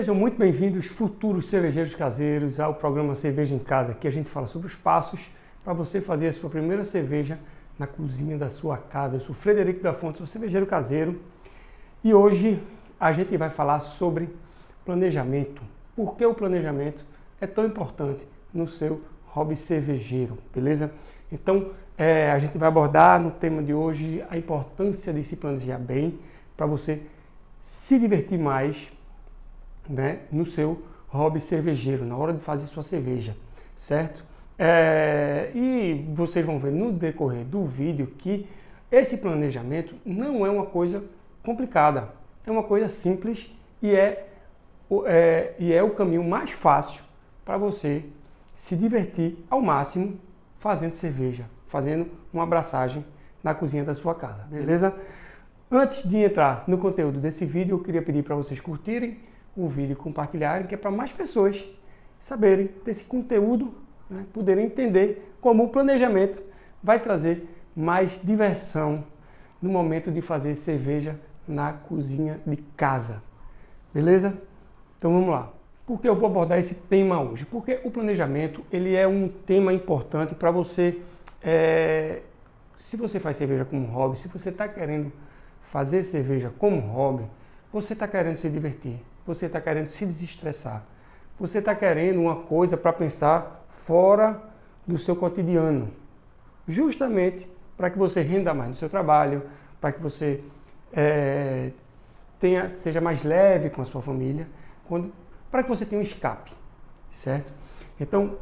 Sejam muito bem-vindos, futuros cervejeiros caseiros, ao programa Cerveja em Casa. Aqui a gente fala sobre os passos para você fazer a sua primeira cerveja na cozinha da sua casa. Eu sou Frederico da Fonte, sou cervejeiro caseiro e hoje a gente vai falar sobre planejamento. Por que o planejamento é tão importante no seu hobby cervejeiro, beleza? Então, a gente vai abordar no tema de hoje a importância de se planejar bem para você se divertir mais, né, no seu hobby cervejeiro, na hora de fazer sua cerveja, certo? E vocês vão ver no decorrer do vídeo que esse planejamento não é uma coisa complicada, é uma coisa simples e é o caminho mais fácil para você se divertir ao máximo fazendo cerveja, fazendo uma abraçagem na cozinha da sua casa, beleza? Antes de entrar no conteúdo desse vídeo, eu queria pedir para vocês curtirem o vídeo e compartilharem, que é para mais pessoas saberem desse conteúdo, né, poderem entender como o planejamento vai trazer mais diversão no momento de fazer cerveja na cozinha de casa, beleza? Então vamos lá. Por que eu vou abordar esse tema hoje? Porque o planejamento ele é um tema importante para você, se você faz cerveja como hobby, se você está querendo fazer cerveja como hobby, você está querendo se divertir, você está querendo se desestressar, você está querendo uma coisa para pensar fora do seu cotidiano, justamente para que você renda mais no seu trabalho, para que você seja mais leve com a sua família, para que você tenha um escape, certo? Então,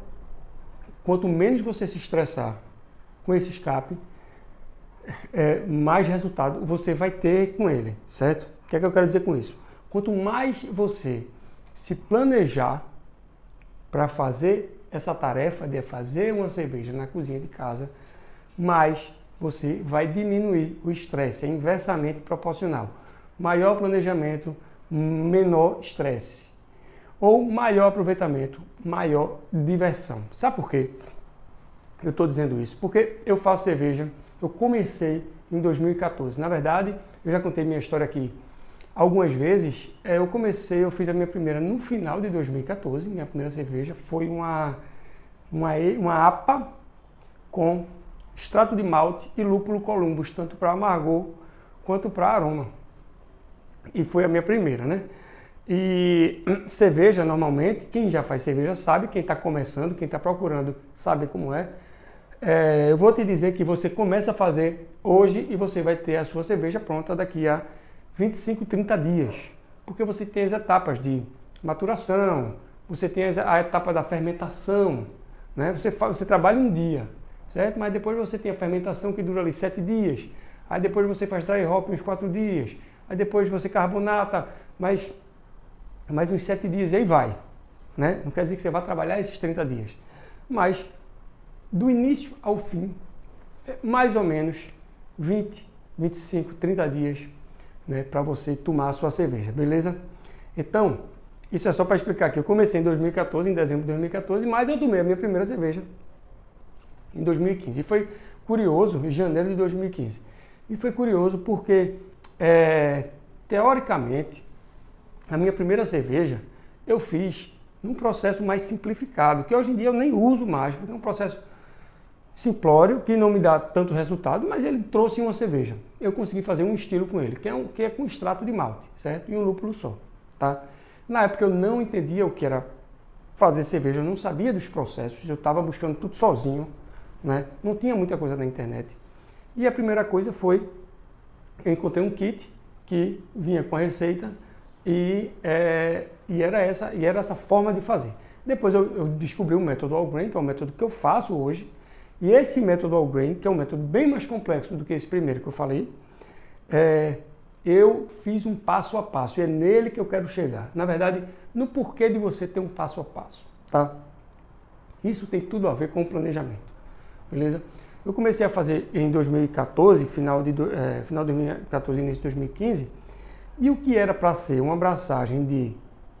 quanto menos você se estressar com esse escape, mais resultado você vai ter com ele, certo? O que é que eu quero dizer com isso? Quanto mais você se planejar para fazer essa tarefa de fazer uma cerveja na cozinha de casa, mais você vai diminuir o estresse, é inversamente proporcional. Maior planejamento, menor estresse. Ou maior aproveitamento, maior diversão. Sabe por quê eu estou dizendo isso? Porque eu faço cerveja, eu comecei em 2014. Na verdade, eu já contei minha história aqui algumas vezes. Eu fiz a minha primeira no final de 2014. Minha primeira cerveja foi uma APA com extrato de malte e lúpulo Columbus, tanto para amargor quanto para aroma. E foi a minha primeira, né? E cerveja, normalmente, quem já faz cerveja sabe, quem está começando, quem está procurando, sabe como é. Eu vou te dizer que você começa a fazer hoje e você vai ter a sua cerveja pronta daqui a 25, 30 dias. Porque você tem as etapas de maturação, você tem a etapa da fermentação, né? Você trabalha um dia, certo? Mas depois você tem a fermentação que dura ali 7 dias. Aí depois você faz dry hop uns 4 dias. Aí depois você carbonata, mais uns 7 dias e aí vai, né? Não quer dizer que você vai trabalhar esses 30 dias. Mas do início ao fim, mais ou menos 20, 25, 30 dias, né, para você tomar a sua cerveja, beleza? Então, isso é só para explicar que eu comecei em 2014, em dezembro de 2014, mas eu tomei a minha primeira cerveja em 2015. E foi curioso, em janeiro de 2015. E foi curioso porque, teoricamente, a minha primeira cerveja eu fiz num processo mais simplificado, que hoje em dia eu nem uso mais, porque é um processo simplório, que não me dá tanto resultado, mas ele trouxe uma cerveja. Eu consegui fazer um estilo com ele, que é com extrato de malte, certo? E um lúpulo só, tá? Na época eu não entendia o que era fazer cerveja, eu não sabia dos processos, eu estava buscando tudo sozinho, né? Não tinha muita coisa na internet. E a primeira coisa foi, eu encontrei um kit que vinha com a receita e era essa forma de fazer. Depois eu descobri o método All Grain, que é o método que eu faço hoje. E esse método All Grain, que é um método bem mais complexo do que esse primeiro que eu falei, eu fiz um passo a passo. E é nele que eu quero chegar. Na verdade, no porquê de você ter um passo a passo, tá? Isso tem tudo a ver com o planejamento, beleza? Eu comecei a fazer em 2014, final de 2014, início de 2015, e o que era para ser uma abraçagem de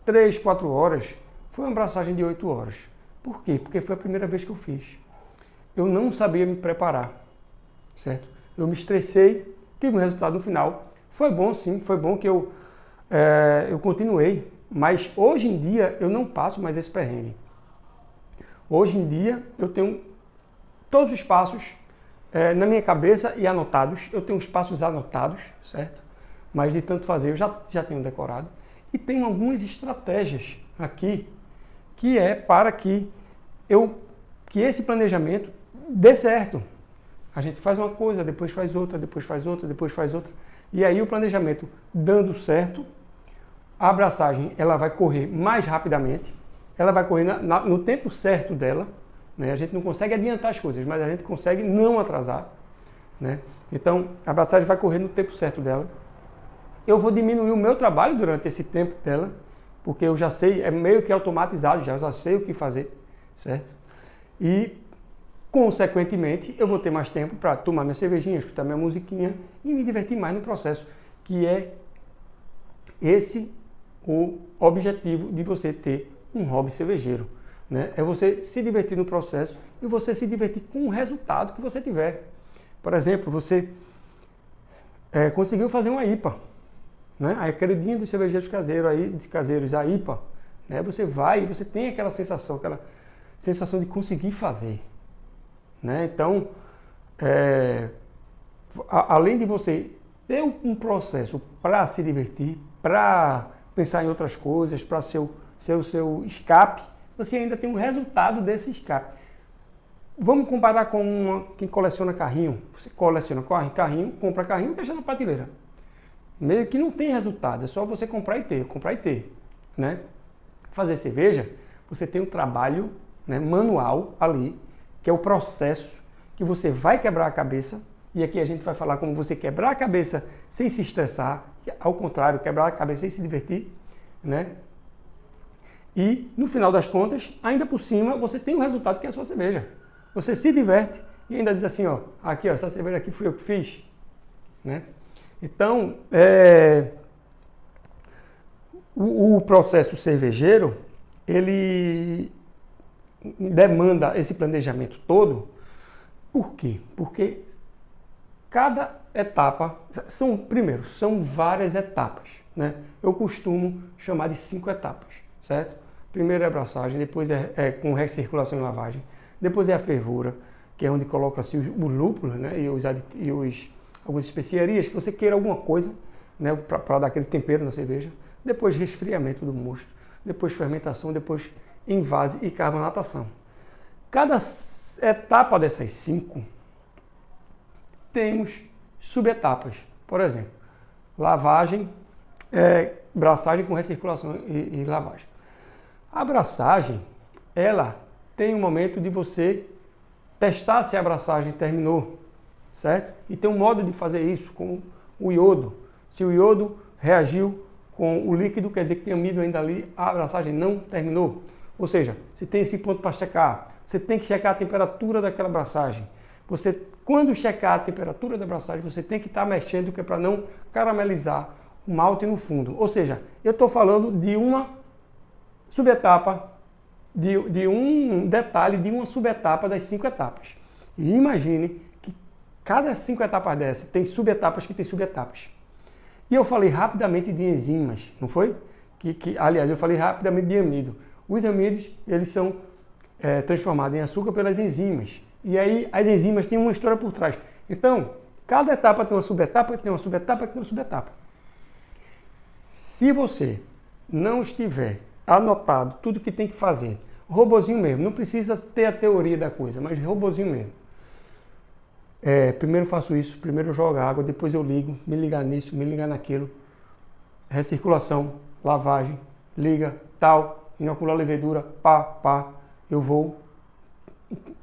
3, 4 horas, foi uma abraçagem de 8 horas. Por quê? Porque foi a primeira vez que eu fiz. Eu não sabia me preparar, certo? Eu me estressei, tive um resultado no final. Foi bom sim, foi bom que eu continuei Mas hoje em dia eu não passo mais esse perrengue. Hoje em dia eu tenho todos os passos na minha cabeça e anotados. Eu tenho os passos anotados, certo? Mas de tanto fazer eu já tenho decorado. E tenho algumas estratégias aqui que é para que esse planejamento dê certo. A gente faz uma coisa, depois faz outra, depois faz outra, depois faz outra. E aí o planejamento dando certo, a abraçagem ela vai correr mais rapidamente, ela vai correr no tempo certo dela, né? A gente não consegue adiantar as coisas, mas a gente consegue não atrasar, né? Então a abraçagem vai correr no tempo certo dela. Eu vou diminuir o meu trabalho durante esse tempo dela, porque eu já sei, é meio que automatizado, já sei o que fazer, certo? E, consequentemente, eu vou ter mais tempo para tomar minha cervejinha, escutar minha musiquinha e me divertir mais no processo, que é esse o objetivo de você ter um hobby cervejeiro, né? É você se divertir no processo e você se divertir com o resultado que você tiver. Por exemplo, você conseguiu fazer uma IPA, né? A queridinha dos cervejeiros caseiros, a IPA, né? Você vai e você tem aquela sensação de conseguir fazer, né? Então, além de você ter um processo para se divertir, para pensar em outras coisas, para ser o seu escape, você ainda tem um resultado desse escape. Vamos comparar com quem coleciona carrinho. Você coleciona carrinho, compra carrinho e deixa na prateleira. Meio que não tem resultado, é só você comprar e ter, né? Fazer cerveja, você tem um trabalho, né, manual ali, que é o processo que você vai quebrar a cabeça, e aqui a gente vai falar como você quebrar a cabeça sem se estressar, ao contrário, quebrar a cabeça sem se divertir, né? E, no final das contas, ainda por cima, você tem um resultado que é a sua cerveja. Você se diverte e ainda diz assim, ó, aqui, ó, essa cerveja aqui fui eu que fiz, né? Então, o processo cervejeiro, ele demanda esse planejamento todo. Por quê? Porque cada etapa, são várias etapas, né? Eu costumo chamar de 5 etapas, certo? Primeiro é a abraçagem, depois é com recirculação e lavagem, depois é a fervura, que é onde coloca-se o lúpulo, né? E algumas especiarias, que você queira alguma coisa, né? Para dar aquele tempero na cerveja. Depois resfriamento do mosto, depois fermentação, depois envase e carbonatação. Cada etapa dessas 5 temos subetapas. Por exemplo, lavagem, braçagem com recirculação e lavagem. A braçagem, ela tem um momento de você testar se a braçagem terminou, certo? E tem um modo de fazer isso com o iodo. Se o iodo reagiu com o líquido, quer dizer que tem amido ainda ali, a abraçagem não terminou. Ou seja, você tem esse ponto para checar. Você tem que checar a temperatura daquela abraçagem. Quando checar a temperatura da abraçagem, você tem que estar mexendo, que é para não caramelizar o malte no fundo. Ou seja, eu estou falando de uma subetapa, de um detalhe, de uma subetapa das 5 etapas. E imagine que cada 5 etapas dessa tem subetapas que tem subetapas. E eu falei rapidamente de enzimas, não foi? Aliás, eu falei rapidamente de amido. Os amidos, eles são transformados em açúcar pelas enzimas. E aí, as enzimas têm uma história por trás. Então, cada etapa tem uma subetapa, que tem uma subetapa, que tem uma subetapa. Se você não estiver anotado tudo que tem que fazer, robozinho mesmo, não precisa ter a teoria da coisa, mas robozinho mesmo. Primeiro faço isso, primeiro eu jogo água, depois eu ligo, me ligar nisso, me ligar naquilo. Recirculação, lavagem, liga, tal, inocular levedura, pá, eu vou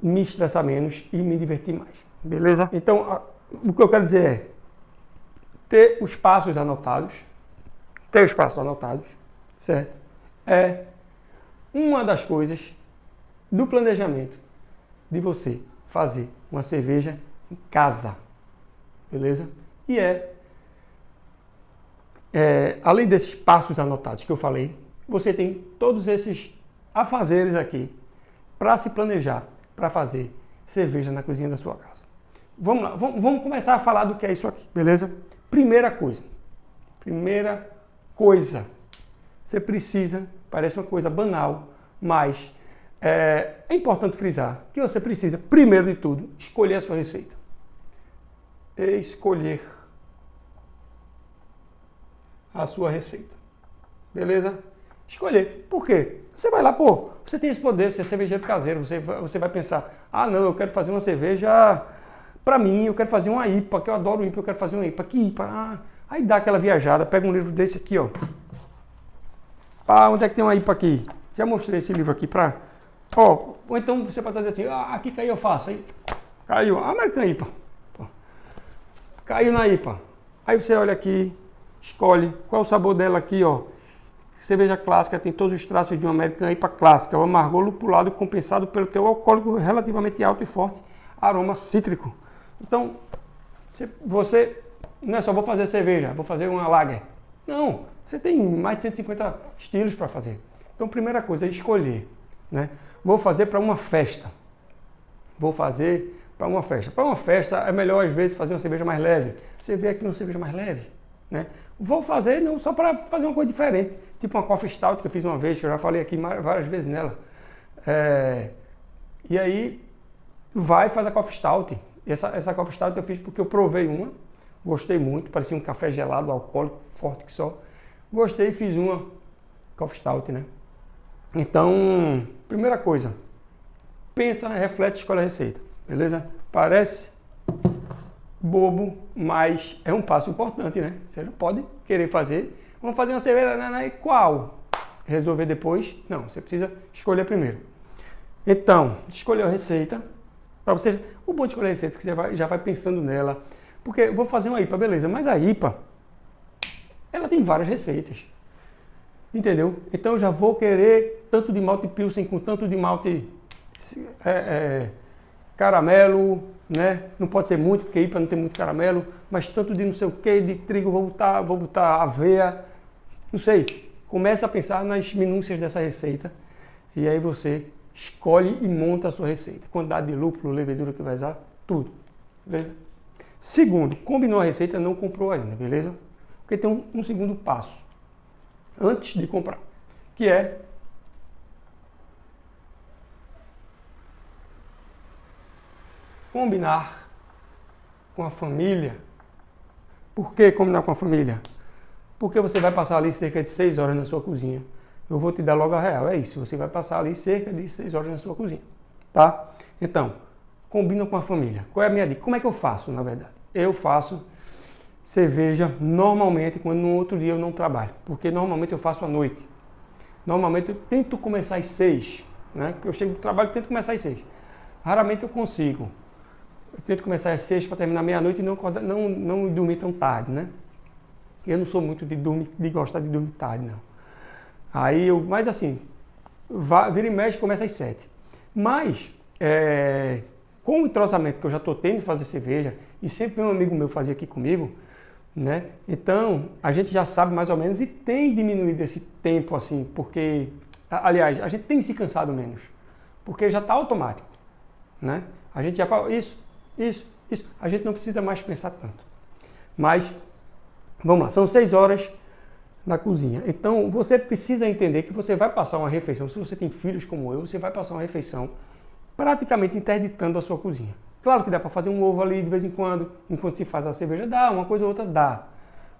me estressar menos e me divertir mais, beleza? Então, o que eu quero dizer é ter os passos anotados, certo? É uma das coisas do planejamento de você fazer uma cerveja em casa, beleza? E além desses passos anotados que eu falei, você tem todos esses afazeres aqui para se planejar, para fazer cerveja na cozinha da sua casa. Vamos lá, vamos começar a falar do que é isso aqui, beleza? Primeira coisa, você precisa, parece uma coisa banal, mas é importante frisar que você precisa, primeiro de tudo, escolher a sua receita. Escolher a sua receita. Beleza? Escolher. Por quê? Você vai lá, pô, você tem esse poder, você é cervejeiro caseiro, você vai pensar, ah não, eu quero fazer uma cerveja pra mim, eu quero fazer uma IPA, que eu adoro IPA, eu quero fazer uma IPA. Que IPA? Ah, aí dá aquela viajada, pega um livro desse aqui, ó. Pá, onde é que tem uma IPA aqui? Já mostrei esse livro aqui pra... Ó, ou então você pode fazer assim, ah, aqui caiu, eu faço. Aí caiu, American IPA. Pô. Caiu na IPA. Aí você olha aqui, escolhe qual é o sabor dela aqui, ó. Cerveja clássica tem todos os traços de uma American IPA clássica. O amargor lupulado compensado pelo teu alcoólico relativamente alto e forte aroma cítrico. Então, você não é só vou fazer cerveja, vou fazer uma lager. Não, você tem mais de 150 estilos para fazer. Então, primeira coisa é escolher, né? Vou fazer para uma festa. Vou fazer para uma festa. Para uma festa é melhor às vezes fazer uma cerveja mais leve. Você vê aqui uma cerveja mais leve, né? Vou fazer não só para fazer uma coisa diferente, tipo uma Coffee Stout que eu fiz uma vez, que eu já falei aqui várias vezes nela. E aí vai e faz a Coffee Stout. Essa Coffee Stout eu fiz porque eu provei uma, gostei muito, parecia um café gelado, alcoólico, forte que só. Gostei e fiz uma Coffee Stout, né? Então, primeira coisa, pensa, reflete, escolhe a receita, beleza? Parece bobo, mas é um passo importante, né? Você não pode querer fazer, vamos fazer uma cerveja, e qual? Resolver depois? Não, você precisa escolher primeiro. Então, escolher a receita, para você, o bom de escolher a receita é que você já vai pensando nela, porque eu vou fazer uma IPA, beleza, mas a IPA, ela tem várias receitas, entendeu? Então eu já vou querer tanto de malte pilsen com tanto de malte caramelo, né? Não pode ser muito, porque IPA não tem muito caramelo, mas tanto de não sei o que, de trigo, vou botar aveia, não sei. Começa a pensar nas minúcias dessa receita e aí você escolhe e monta a sua receita. Quantidade de lúpulo, levedura que vai usar, tudo, beleza? Segundo, combinou a receita, não comprou ainda, beleza? Porque tem um segundo passo antes de comprar, que é combinar com a família. Por que combinar com a família? Porque você vai passar ali cerca de 6 horas na sua cozinha. Eu vou te dar logo a real, é isso. Você vai passar ali cerca de 6 horas na sua cozinha, tá? Então, combina com a família. Qual é a minha dica? Como é que eu faço, na verdade? Eu faço cerveja normalmente quando no outro dia eu não trabalho, porque normalmente eu faço à noite. Normalmente eu tento começar às 6, né? Porque eu chego do trabalho e tento começar às 6. Raramente eu consigo. Eu tento começar às 6 para terminar meia-noite e não dormir tão tarde, né? Eu não sou muito de gostar de dormir tarde, não. Mas assim, vira e mexe, começa às 7. Mas, com o entrosamento que eu já estou tendo de fazer cerveja, e sempre um amigo meu fazia aqui comigo, né? Então, a gente já sabe mais ou menos e tem diminuído esse tempo, assim, porque, aliás, a gente tem se cansado menos, porque já está automático, né? A gente já fala isso, a gente não precisa mais pensar tanto. Mas, vamos lá, são 6 horas na cozinha. Então, você precisa entender que você vai passar uma refeição, se você tem filhos como eu, você vai passar uma refeição praticamente interditando a sua cozinha. Claro que dá para fazer um ovo ali de vez em quando, enquanto se faz a cerveja, dá, uma coisa ou outra dá.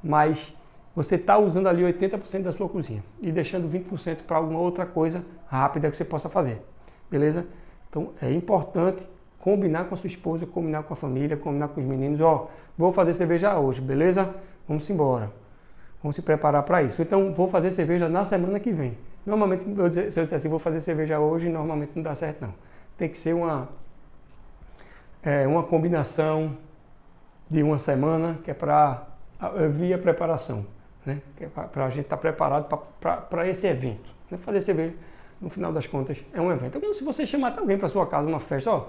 Mas você está usando ali 80% da sua cozinha e deixando 20% para alguma outra coisa rápida que você possa fazer. Beleza? Então, é importante combinar com a sua esposa, combinar com a família, combinar com os meninos. Ó, vou fazer cerveja hoje, beleza? Vamos embora. Vamos se preparar para isso. Então, vou fazer cerveja na semana que vem. Normalmente, se eu disser assim, vou fazer cerveja hoje, normalmente não dá certo, não. Tem que ser uma combinação de uma semana, que é para via preparação, né? Que é para a gente estar preparado para esse evento. Né? Fazer cerveja, no final das contas, é um evento. É como se você chamasse alguém para sua casa, uma festa, ó,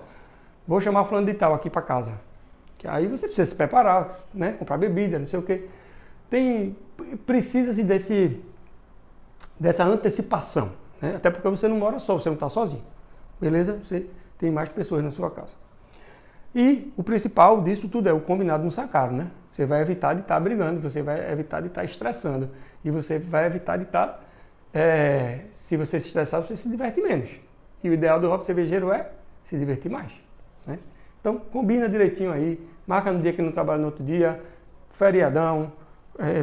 vou chamar fulano de tal aqui para casa. Que aí você precisa se preparar, né? Comprar bebida, não sei o quê. Precisa-se dessa antecipação, né? Até porque você não mora só, você não está sozinho, beleza? Você tem mais pessoas na sua casa. E o principal disso tudo é o combinado no sacaro, né? Você vai evitar de estar brigando, você vai evitar de estar estressando e você vai evitar de estar se você se estressar, você se diverte menos. E o ideal do hobby cervejeiro é se divertir mais, né? Então, combina direitinho aí, marca no dia que não trabalha no outro dia, feriadão,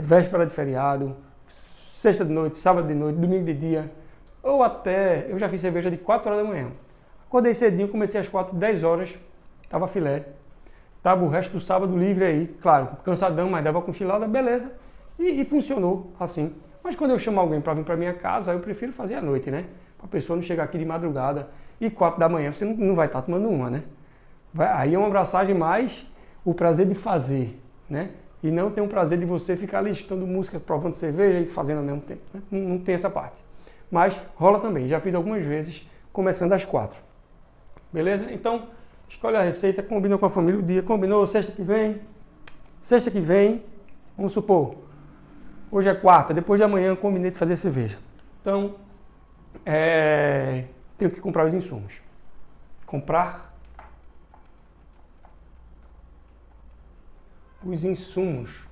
véspera de feriado, sexta de noite, sábado de noite, domingo de dia, ou até, eu já fiz cerveja de 4 horas da manhã. Acordei cedinho, comecei às 4, 10 horas, tava filé, tava o resto do sábado livre aí, claro, cansadão, mas dava cochilada, beleza, e funcionou assim. Mas quando eu chamo alguém para vir para minha casa, eu prefiro fazer à noite, né? Para a pessoa não chegar aqui de madrugada e 4 da manhã, você não vai estar tomando uma, né? Aí é uma abraçagem mais o prazer de fazer, né? E não tem o prazer de você ficar listando música, provando cerveja e fazendo ao mesmo tempo, né? Não tem essa parte. Mas rola também, já fiz algumas vezes, começando às 4. Beleza? Então, escolhe a receita, combina com a família o dia, combinou sexta que vem, vamos supor, hoje é quarta, depois de amanhã eu combinei de fazer cerveja. Então, tenho que comprar os insumos. Comprar os insumos.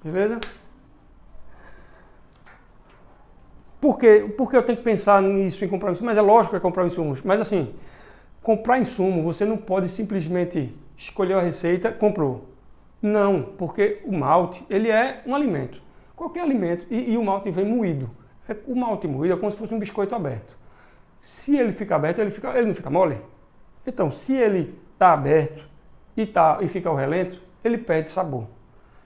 Beleza? Por que eu tenho que pensar nisso em comprar insumos? Mas é lógico que é comprar insumos. Mas assim, comprar insumo, você não pode simplesmente escolher a receita, comprou. Não, porque o malte, ele é um alimento. Qualquer alimento. E o malte vem moído. O malte moído é como se fosse um biscoito aberto. Se ele fica aberto, ele não fica mole? Então, se ele está aberto e fica ao relento, ele perde sabor.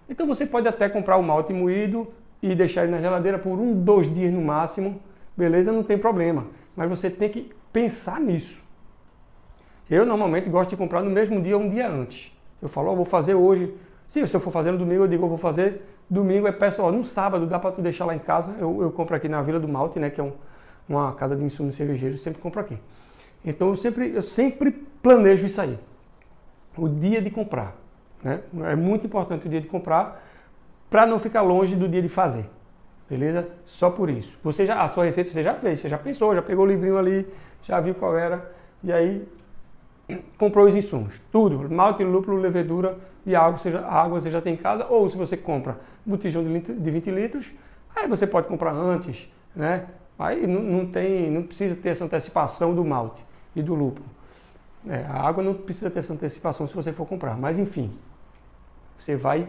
Então você pode até comprar o malte moído e deixar ele na geladeira por 1, 2 dias no máximo, beleza? Não tem problema. Mas você tem que pensar nisso. Eu normalmente gosto de comprar no mesmo dia ou um dia antes. Eu falo, vou fazer hoje. Se eu for fazer no domingo, eu digo, eu vou fazer domingo, peço, no sábado, dá para tu deixar lá em casa. Eu compro aqui na Vila do Malte, né, que é uma casa de insumos cervejeiros, sempre compro aqui. Então eu sempre planejo isso aí. O dia de comprar, né? É muito importante o dia de comprar para não ficar longe do dia de fazer. Beleza? Só por isso. A sua receita você já fez, você já pensou, já pegou o livrinho ali, já viu qual era e aí comprou os insumos, tudo, malte, lúpulo, levedura e água você já tem em casa, ou se você compra botijão de 20 litros, aí você pode comprar antes, né? Aí não precisa ter essa antecipação do malte e do lúpulo. A água não precisa ter essa antecipação se você for comprar, mas enfim, você vai,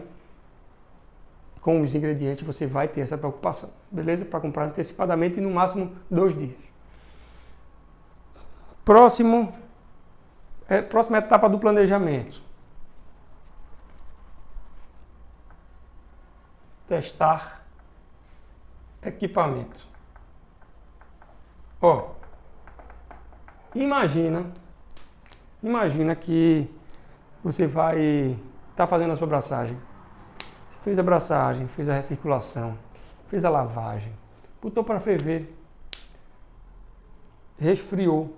com os ingredientes, você vai ter essa preocupação, beleza? Para comprar antecipadamente e no máximo 2 dias. Próxima etapa do planejamento. Testar equipamento. Imagina que você vai estar fazendo a sua abraçagem. Você fez a abraçagem, fez a recirculação, fez a lavagem, botou para ferver, resfriou.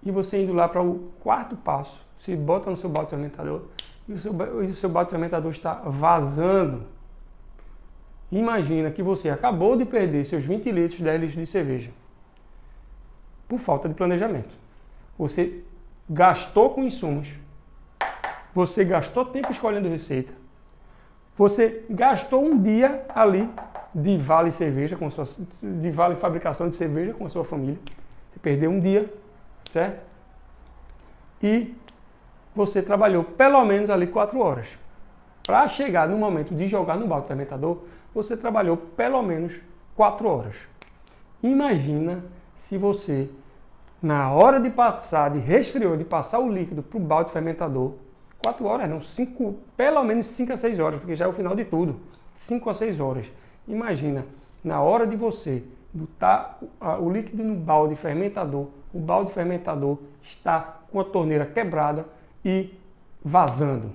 E você indo lá para o quarto passo, se bota no seu balde fermentador e o seu balde fermentador está vazando. Imagina que você acabou de perder seus 20 litros, 10 litros de cerveja por falta de planejamento. Você gastou com insumos, você gastou tempo escolhendo receita, você gastou um dia ali de vale cerveja, de vale fabricação de cerveja com a sua família. Você perdeu um dia, certo? E você trabalhou pelo menos ali 4 horas. Para chegar no momento de jogar no balde fermentador, você trabalhou pelo menos 4 horas. Imagina se você, na hora de passar, de resfriou, de passar o líquido para o balde fermentador, 4 horas, não, pelo menos 5 a 6 horas, porque já é o final de tudo. 5 a 6 horas. Imagina, na hora de você botar o líquido no balde fermentador, o balde fermentador está com a torneira quebrada e vazando.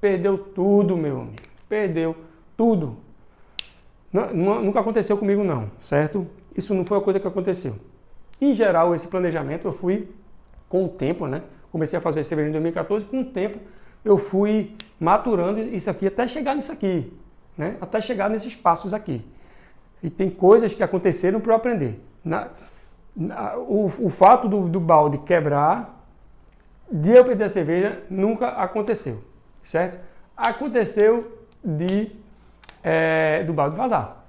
Perdeu tudo, meu amigo. Perdeu tudo. Nunca aconteceu comigo não, certo? Isso não foi a coisa que aconteceu. Em geral, esse planejamento eu fui com o tempo, né? Comecei a fazer cerveja em 2014, com o tempo eu fui maturando isso aqui até chegar nisso aqui, né? Até chegar nesses passos aqui. E tem coisas que aconteceram para eu aprender. O fato do balde quebrar, de eu perder a cerveja, nunca aconteceu, certo? Aconteceu de do balde vazar.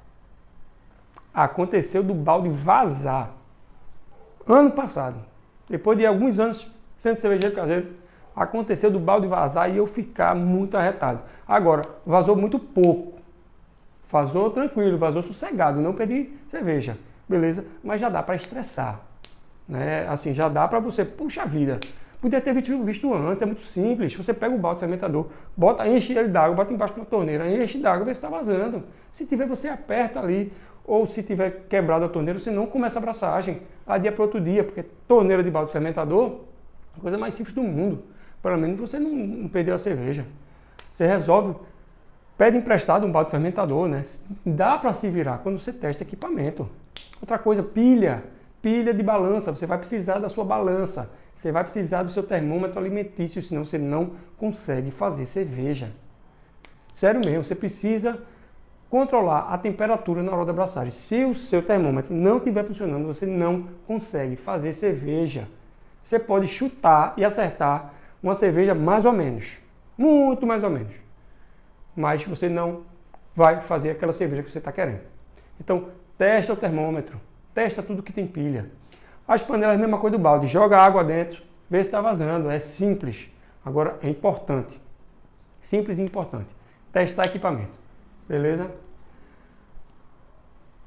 Aconteceu do balde vazar. Ano passado, depois de alguns anos sendo cervejeiro caseiro, aconteceu do balde vazar e eu ficar muito arretado. Agora, vazou muito pouco. Vazou tranquilo, vazou sossegado, não perdi cerveja, beleza? Mas já dá para estressar, né? Assim, já dá para você, puxa vida, podia ter visto antes, é muito simples. Você pega o balde fermentador, bota, enche ele d'água, bota embaixo da torneira, enche d'água, vê se está vazando. Se tiver, você aperta ali, ou se tiver quebrado a torneira, você não começa a abraçagem, adia para outro dia, porque torneira de balde fermentador é a coisa mais simples do mundo. Pelo menos você não perdeu a cerveja. Você resolve, pede emprestado um balde fermentador, né? Dá para se virar quando você testa equipamento. Outra coisa, pilha de balança. Você vai precisar da sua balança. Você vai precisar do seu termômetro alimentício, senão você não consegue fazer cerveja. Sério mesmo, você precisa controlar a temperatura na hora da abraçagem. Se o seu termômetro não estiver funcionando, você não consegue fazer cerveja. Você pode chutar e acertar uma cerveja mais ou menos, muito mais ou menos, mas você não vai fazer aquela cerveja que você está querendo. Então, testa o termômetro, testa tudo que tem pilha. As panelas, a mesma coisa do balde, joga água dentro, vê se está vazando, é simples. Agora, é importante, simples e importante, testar equipamento, beleza?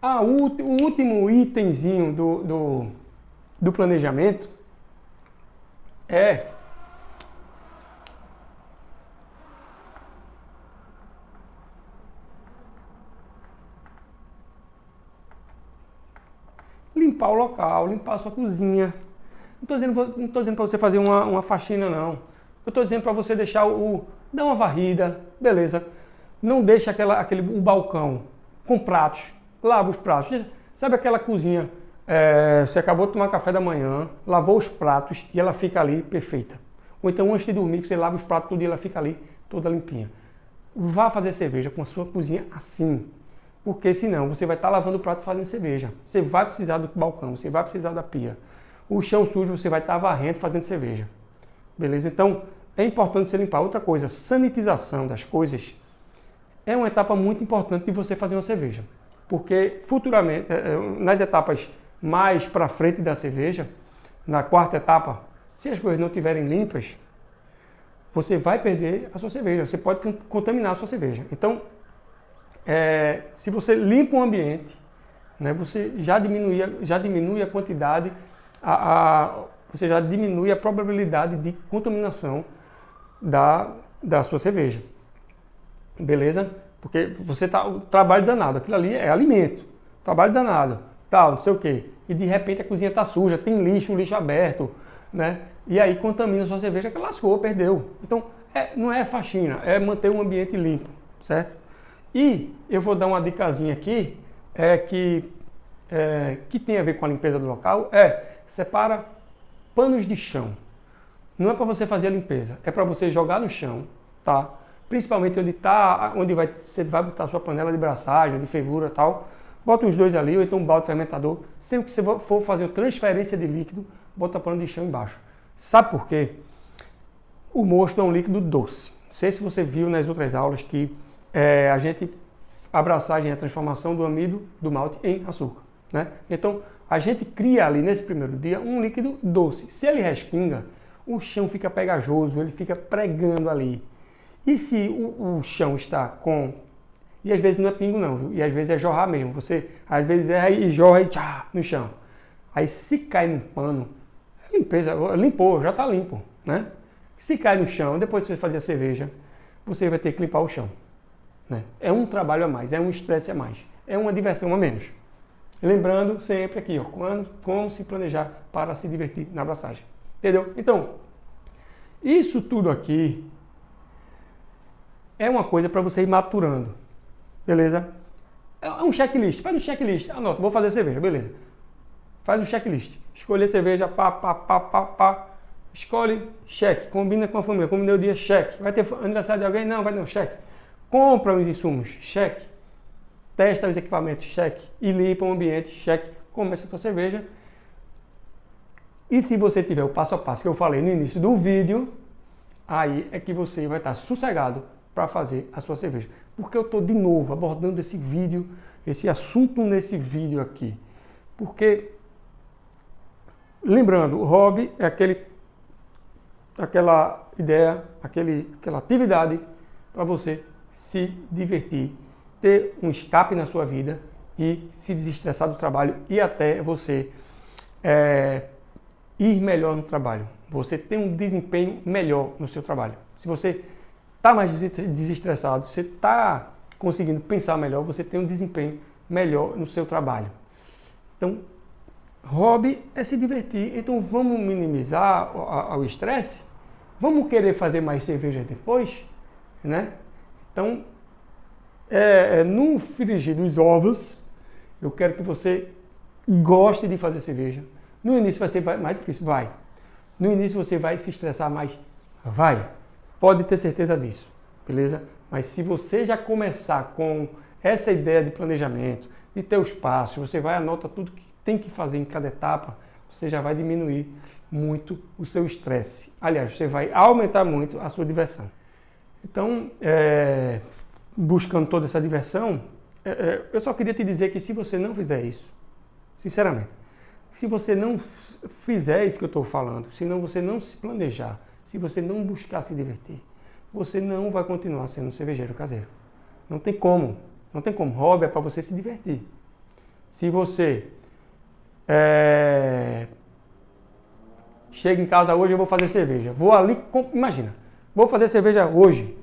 O último itemzinho do planejamento é limpar o local, limpar a sua cozinha. Não estou dizendo para você fazer uma faxina, não. Eu estou dizendo para você deixar dar uma varrida, beleza. Não deixa o balcão com pratos, lava os pratos. Sabe aquela cozinha, você acabou de tomar café da manhã, lavou os pratos e ela fica ali perfeita. Ou então antes de dormir, que você lava os pratos tudo e ela fica ali toda limpinha. Vá fazer cerveja com a sua cozinha assim. Porque senão você vai estar lavando o prato e fazendo cerveja. Você vai precisar do balcão, você vai precisar da pia. O chão sujo você vai estar varrendo fazendo cerveja. Beleza? Então é importante você limpar. Outra coisa, sanitização das coisas é uma etapa muito importante de você fazer uma cerveja. Porque futuramente, nas etapas mais para frente da cerveja, na quarta etapa, se as coisas não estiverem limpas, você vai perder a sua cerveja. Você pode contaminar a sua cerveja. Então, se você limpa o ambiente, né, você já diminui a quantidade, você já diminui a probabilidade de contaminação da sua cerveja. Beleza? Porque você tá o trabalho danado, aquilo ali é alimento, trabalho danado, tal, não sei o quê. E de repente a cozinha está suja, tem lixo aberto, né? E aí contamina a sua cerveja, que lascou, perdeu. Então, não é faxina, é manter o ambiente limpo, certo? E eu vou dar uma dicasinha aqui, que tem a ver com a limpeza do local, separa panos de chão. Não é para você fazer a limpeza, é para você jogar no chão, tá? Principalmente onde você vai botar a sua panela de braçagem, de fervura e tal. Bota uns dois ali, ou então um balde fermentador. Sempre que você for fazer transferência de líquido, bota pano de chão embaixo. Sabe por quê? O mosto é um líquido doce. Não sei se você viu nas outras aulas que a abraçagem é a transformação do amido do malte em açúcar, né? Então, a gente cria ali nesse primeiro dia um líquido doce. Se ele respinga, o chão fica pegajoso, ele fica pregando ali. E se o chão está com... E às vezes não é pingo não, viu? E às vezes é jorrar mesmo. Você às vezes erra e jorra e tchá, no chão. Aí se cai no pano, limpeza, limpou, já está limpo, né? Se cai no chão, depois de você fazer a cerveja, você vai ter que limpar o chão, né? É um trabalho a mais, é um estresse a mais, é uma diversão a menos. Lembrando sempre aqui, ó, como se planejar para se divertir na abraçagem. Entendeu? Então, isso tudo aqui é uma coisa para você ir maturando, beleza? É um checklist, faz um checklist, anota, vou fazer cerveja, beleza. Faz um checklist, escolher cerveja, pá, escolhe, cheque, combina com a família, combina o dia, cheque. Vai ter aniversário de alguém? Não, vai não, cheque. Compra os insumos, cheque. Testa os equipamentos, cheque. E limpa o ambiente, cheque. Começa com a cerveja. E se você tiver o passo a passo que eu falei no início do vídeo, aí é que você vai estar sossegado para fazer a sua cerveja. Porque eu estou de novo abordando esse assunto nesse vídeo aqui. Porque, lembrando, o hobby é aquela ideia, aquela atividade para você se divertir, ter um escape na sua vida e se desestressar do trabalho e até você ir melhor no trabalho. Você tem um desempenho melhor no seu trabalho. Se você está mais desestressado, você está conseguindo pensar melhor, você tem um desempenho melhor no seu trabalho. Então, hobby é se divertir. Então, vamos minimizar o estresse? Vamos querer fazer mais cerveja depois? Né? Então, no frigir dos ovos, eu quero que você goste de fazer cerveja. No início vai ser mais difícil, vai. No início você vai se estressar mais, vai. Pode ter certeza disso, beleza? Mas se você já começar com essa ideia de planejamento, de ter os passos, você vai anota tudo que tem que fazer em cada etapa, você já vai diminuir muito o seu estresse. Aliás, você vai aumentar muito a sua diversão. Então, buscando toda essa diversão, eu só queria te dizer que se você não fizer isso, sinceramente, se você não fizer isso que eu estou falando, se você não se planejar, se você não buscar se divertir, você não vai continuar sendo um cervejeiro caseiro. Não tem como. Não tem como. Hobby é para você se divertir. Se você chega em casa hoje, eu vou fazer cerveja. Vou ali, imagina, vou fazer cerveja hoje.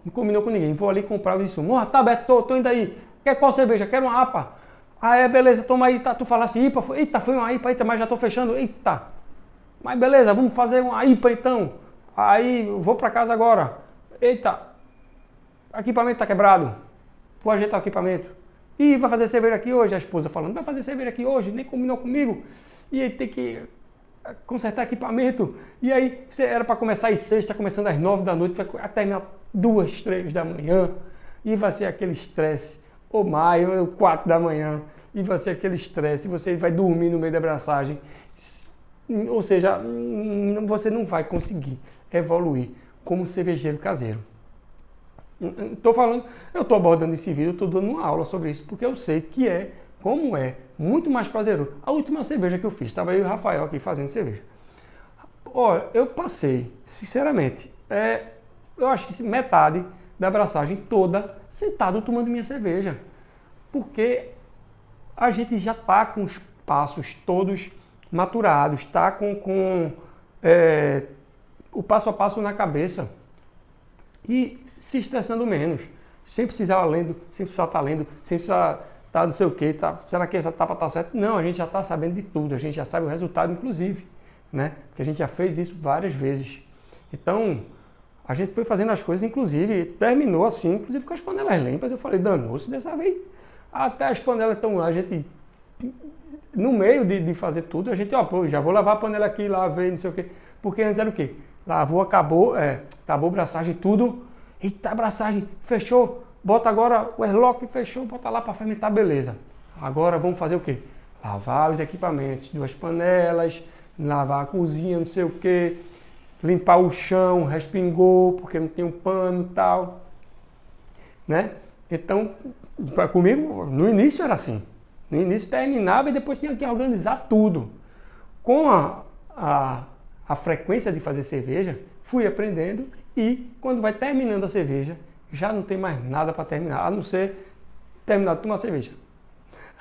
Não combinou com ninguém. Vou ali comprar o insumo. Tá aberto, tô indo aí. Quer qual cerveja? Quero uma APA. Beleza, toma aí, tá. Tu falasse IPA, foi uma IPA, eita, mas já tô fechando, eita. Mas beleza, vamos fazer uma IPA então. Aí, vou pra casa agora. Eita, o equipamento tá quebrado. Vou ajeitar o equipamento. E vai fazer cerveja aqui hoje, a esposa falando, vai fazer cerveja aqui hoje, nem combinou comigo. E aí tem que consertar equipamento. E aí, você era para começar às 6, tá começando às 9 da noite, vai terminar 2, 3 da manhã. E vai ser aquele estresse. Ou mais, ou 4 da manhã, e vai ser aquele estresse, você vai dormir no meio da abraçagem, ou seja, você não vai conseguir evoluir como cervejeiro caseiro. Eu estou abordando esse vídeo, eu estou dando uma aula sobre isso, porque eu sei que como é muito mais prazeroso. A última cerveja que eu fiz, estava eu e o Rafael aqui fazendo cerveja. Olha, eu passei, sinceramente, eu acho que metade da abraçagem toda sentado tomando minha cerveja. Porque a gente já está com os passos todos maturados, está com o passo a passo na cabeça e se estressando menos, sem precisar lendo, sem precisar estar lendo, sem precisar estar não sei o que, será que essa etapa está certa? Não, a gente já está sabendo de tudo, a gente já sabe o resultado inclusive, né? Porque a gente já fez isso várias vezes. Então, a gente foi fazendo as coisas, inclusive, terminou assim, inclusive com as panelas limpas. Eu falei, danou-se dessa vez. Até as panelas estão lá, a gente, no meio de fazer tudo, a gente, já vou lavar a panela aqui, lavei, não sei o quê. Porque antes era o quê? Lavou, acabou braçagem, tudo. Eita, abraçagem, fechou. Bota agora o airlock, fechou, bota lá para fermentar, beleza. Agora vamos fazer o quê? Lavar os equipamentos, 2 panelas, lavar a cozinha, não sei o quê. Limpar o chão, respingou, porque não tem um pano e tal, né? Então, comigo, no início era assim. No início terminava e depois tinha que organizar tudo. Com a frequência de fazer cerveja, fui aprendendo e quando vai terminando a cerveja, já não tem mais nada para terminar, a não ser terminar de tomar cerveja.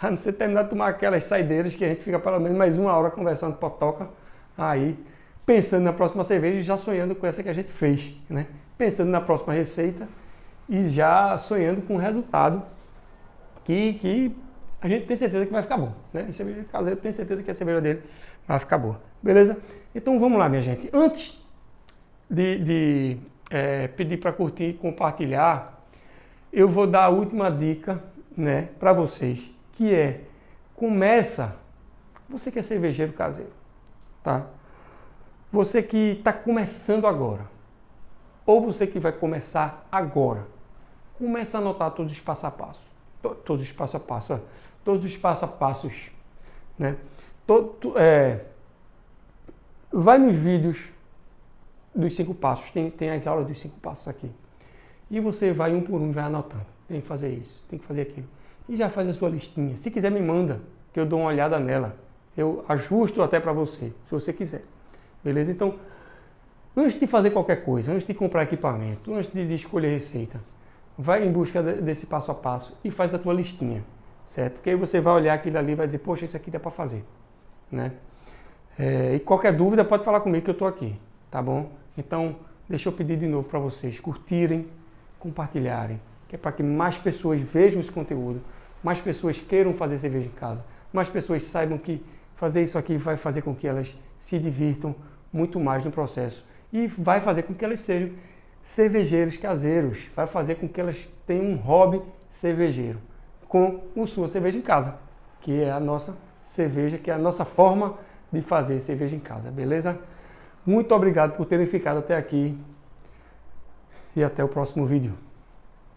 A não ser terminar de tomar aquelas saideiras que a gente fica pelo menos mais 1 hora conversando potoca, aí pensando na próxima cerveja e já sonhando com essa que a gente fez, né? Pensando na próxima receita e já sonhando com o resultado que a gente tem certeza que vai ficar bom, né? A cerveja caseira, eu tenho certeza que a cerveja dele vai ficar boa, beleza? Então vamos lá, minha gente. Antes de pedir para curtir e compartilhar, eu vou dar a última dica, né, para vocês, que começa, você que é cervejeiro caseiro, tá? Você que está começando agora, ou você que vai começar agora, começa a anotar todos os passo a passo. Todos os passo a passo, todos os passo a passos, né? Vai nos vídeos dos 5 passos, tem as aulas dos 5 passos aqui. E você vai um por um, vai anotando. Tem que fazer isso, tem que fazer aquilo. E já faz a sua listinha. Se quiser, me manda, que eu dou uma olhada nela. Eu ajusto até para você, se você quiser. Beleza? Então, antes de fazer qualquer coisa, antes de comprar equipamento, antes de escolher receita, vai em busca desse passo a passo e faz a tua listinha, certo? Porque aí você vai olhar aquilo ali e vai dizer, poxa, isso aqui dá para fazer, né? E qualquer dúvida pode falar comigo que eu estou aqui, tá bom? Então, deixa eu pedir de novo para vocês curtirem, compartilharem, que é para que mais pessoas vejam esse conteúdo, mais pessoas queiram fazer cerveja em casa, mais pessoas saibam que fazer isso aqui vai fazer com que elas se divirtam muito mais no processo e vai fazer com que elas sejam cervejeiros caseiros, vai fazer com que elas tenham um hobby cervejeiro com a sua cerveja em casa, que é a nossa cerveja, que é a nossa forma de fazer cerveja em casa, beleza? Muito obrigado por terem ficado até aqui e até o próximo vídeo.